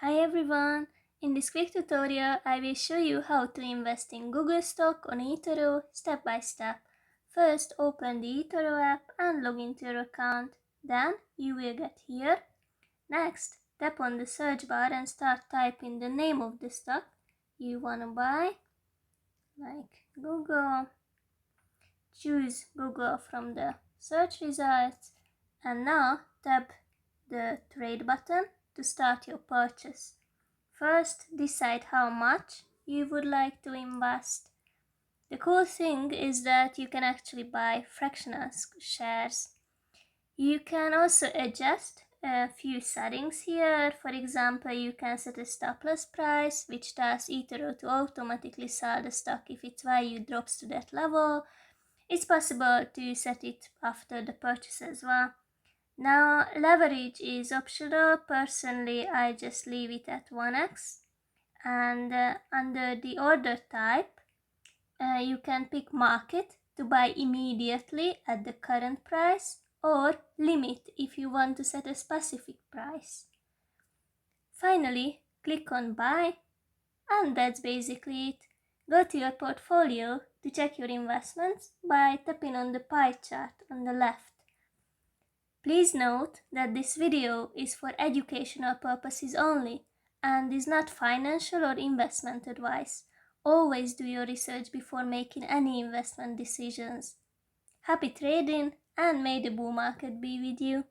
Hi everyone! In this quick tutorial, I will show you how to invest in Google stock on eToro step by step. First, open the eToro app and log into your account. Then, you will get here. Next, tap on the search bar and start typing the name of the stock you want to buy, like Google. Choose Google from the search results and now tap the trade button to start your purchase. First, decide how much you would like to invest. The cool thing is that you can actually buy fractional shares. You can also adjust a few settings here. For example, you can set a stop loss price, which tells eToro to automatically sell the stock if its value drops to that level. It's possible to set it after the purchase as well. Now, leverage is optional. Personally, I just leave it at 1x. And under the order type, you can pick market to buy immediately at the current price, or limit if you want to set a specific price. Finally, click on buy, and that's basically it. Go to your portfolio to check your investments by tapping on the pie chart on the left. Please note that this video is for educational purposes only and is not financial or investment advice. Always do your research before making any investment decisions. Happy trading, and may the bull market be with you.